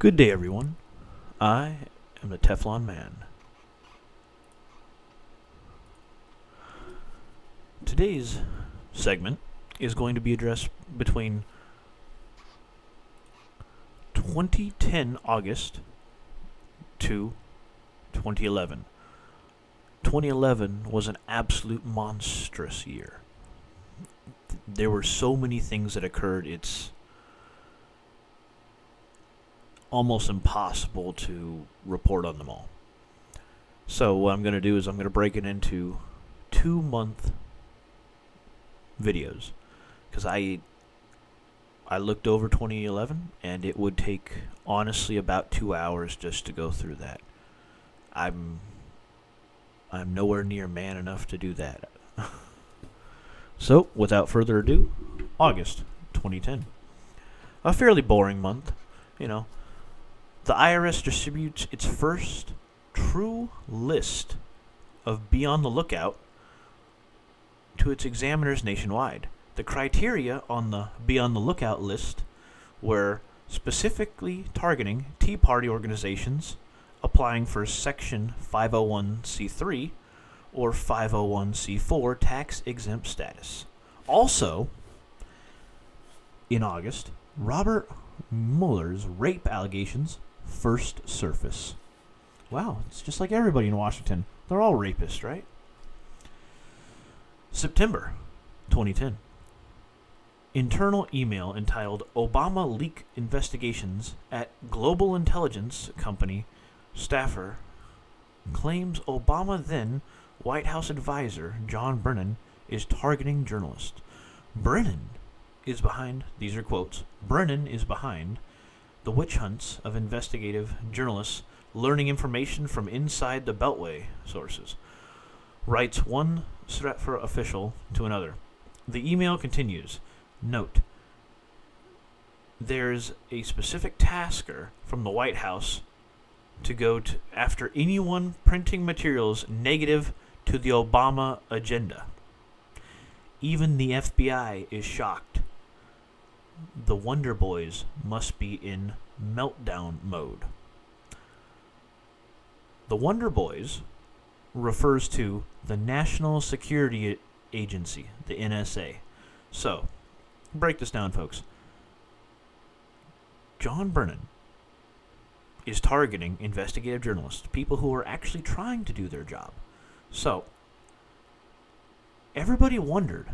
Good day, everyone. I am the Teflon Man. Today's segment is going to be addressed between 2010 August to 2011. 2011 was an absolute monstrous year. There were so many things that occurred, it's almost impossible to report on them all. So what I'm going to do is I'm going to break it into 2-month videos, because I looked over 2011 and it would take honestly about 2 hours just to go through that. I'm nowhere near man enough to do that. So without further ado, August 2010. A fairly boring month, you know. The IRS distributes its first true list of Be on the Lookout to its examiners nationwide. The criteria on the Be on the Lookout list were specifically targeting Tea Party organizations applying for Section 501c3 or 501c4 tax-exempt status. Also, in August, Robert Mueller's rape allegations first surface. Wow, it's just like everybody in Washington. They're all rapists, right? September 2010. Internal email entitled Obama Leak Investigations at Global Intelligence Company staffer claims Obama then White House advisor John Brennan is targeting journalists. Brennan is behind, these are quotes, Brennan is behind the witch hunts of investigative journalists learning information from inside the Beltway sources, writes one Stratfor official to another. The email continues, note, there's a specific tasker from the White House to go after anyone printing materials negative to the Obama agenda. Even the FBI is shocked. The Wonder Boys must be in meltdown mode. The Wonder Boys refers to the National Security Agency, the NSA. So, break this down, folks. John Brennan is targeting investigative journalists, people who are actually trying to do their job. So, everybody wondered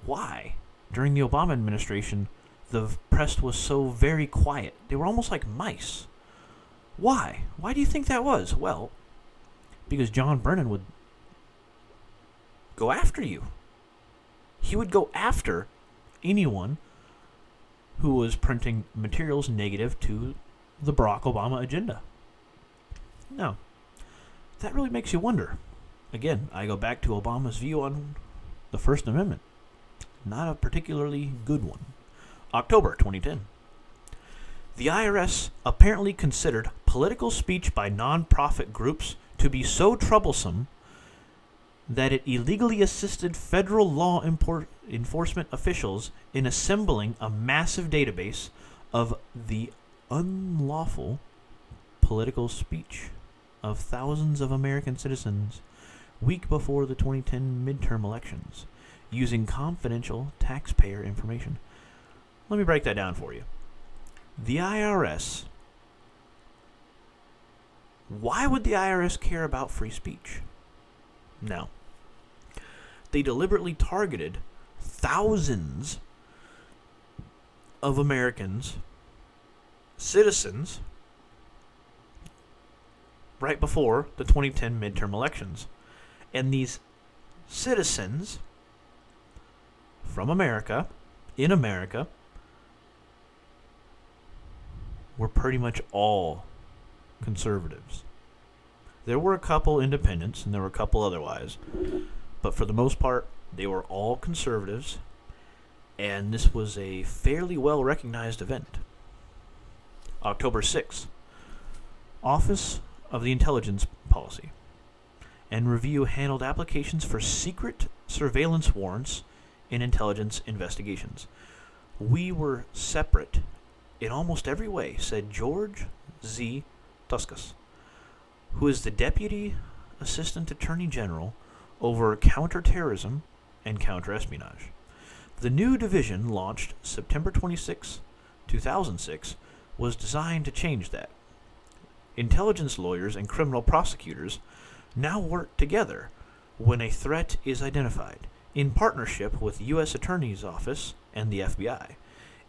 why, during the Obama administration, the press was so very quiet. They were almost like mice. Why? Why do you think that was? Well, because John Brennan would go after you. He would go after anyone who was printing materials negative to the Barack Obama agenda. Now, that really makes you wonder. Again, I go back to Obama's view on the First Amendment. Not a particularly good one. October 2010. The IRS apparently considered political speech by non-profit groups to be so troublesome that it illegally assisted federal law enforcement officials in assembling a massive database of the unlawful political speech of thousands of American citizens week before the 2010 midterm elections, using confidential taxpayer information. Let me break that down for you. The IRS. Why would the IRS care about free speech? No. They deliberately targeted thousands of Americans, citizens, right before the 2010 midterm elections. And these citizens from America, in America, were pretty much all conservatives. There were a couple independents and there were a couple otherwise, but for the most part, they were all conservatives, and this was a fairly well-recognized event. October 6th, Office of the Intelligence Policy and Review handled applications for secret surveillance warrants in intelligence investigations. We were separate in almost every way, said George Z. Tuskus, who is the Deputy Assistant Attorney General over counterterrorism and counterespionage. The new division, launched September 26, 2006, was designed to change that. Intelligence lawyers and criminal prosecutors now work together when a threat is identified, in partnership with the U.S. Attorney's Office and the FBI,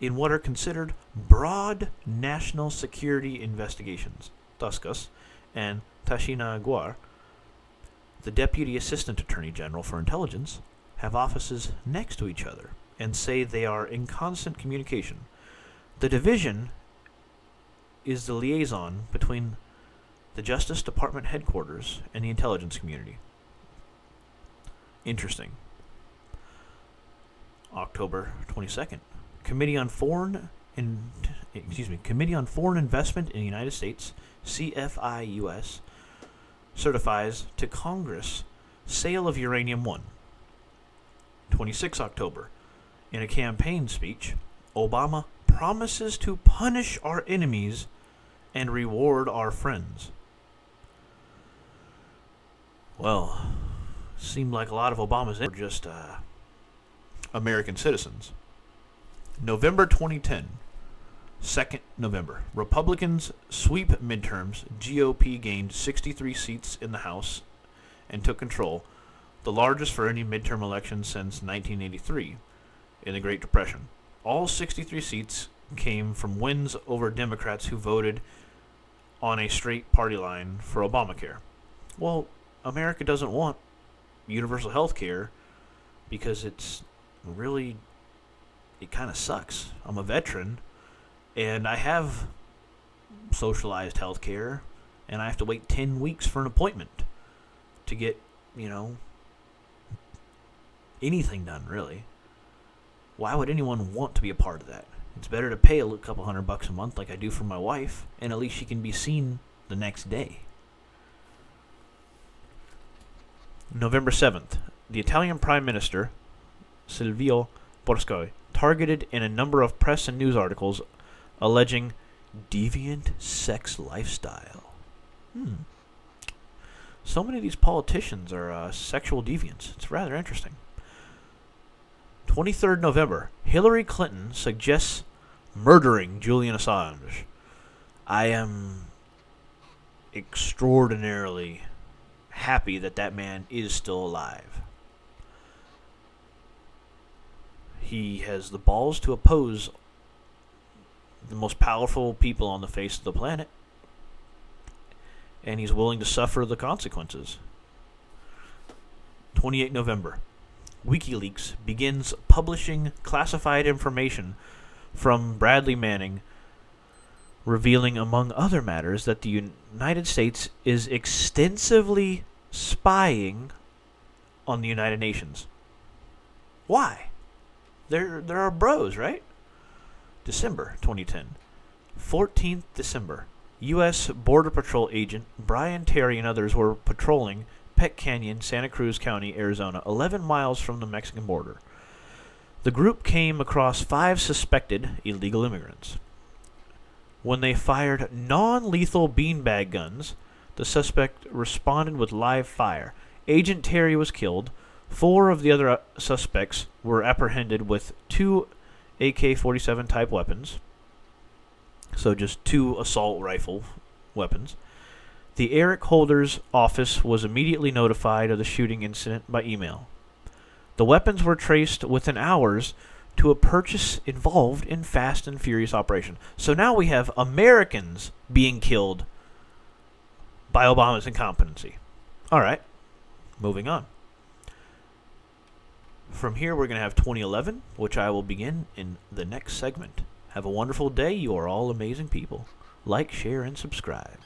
in what are considered broad national security investigations. Tuskus and Tashina Aguar, the Deputy Assistant Attorney General for Intelligence, have offices next to each other and say they are in constant communication. The division is the liaison between the Justice Department headquarters and the intelligence community. Interesting. October 22nd. Committee on Foreign Investment in the United States, CFI-US, certifies to Congress sale of Uranium-1. 26 October. In a campaign speech, Obama promises to punish our enemies and reward our friends. Well, seemed like a lot of Obama's were just American citizens. November 2010. 2nd November. Republicans sweep midterms. GOP gained 63 seats in the House and took control, the largest for any midterm election since 1983 in the Great Depression. All 63 seats came from wins over Democrats who voted on a straight party line for Obamacare. Well, America doesn't want universal health care because it kind of sucks. I'm a veteran, and I have socialized health care, and I have to wait 10 weeks for an appointment to get, anything done, really. Why would anyone want to be a part of that? It's better to pay a couple $100 a month like I do for my wife, and at least she can be seen the next day. November 7th. The Italian Prime Minister, Silvio Berlusconi, targeted in a number of press and news articles alleging deviant sex lifestyle. So many of these politicians are sexual deviants. It's rather interesting. 23rd November. Hillary Clinton suggests murdering Julian Assange. I am extraordinarily happy that man is still alive. He has the balls to oppose the most powerful people on the face of the planet, and he's willing to suffer the consequences. 28 November. WikiLeaks begins publishing classified information from Bradley Manning, revealing, among other matters, that the United States is extensively spying on the United Nations. Why? There are bros, right? December 2010. 14th December. U.S. Border Patrol agent Brian Terry and others were patrolling Peck Canyon, Santa Cruz County, Arizona, 11 miles from the Mexican border. The group came across 5 suspected illegal immigrants. When they fired non-lethal beanbag guns, the suspect responded with live fire. Agent Terry was killed. 4 of the other suspects were apprehended with 2 AK-47 type weapons. So just 2 assault rifle weapons. The Eric Holder's office was immediately notified of the shooting incident by email. The weapons were traced within hours to a purchase involved in Fast and Furious operation. So now we have Americans being killed by Obama's incompetency. All right, moving on. From here, we're going to have 2011, which I will begin in the next segment. Have a wonderful day. You are all amazing people. Like, share, and subscribe.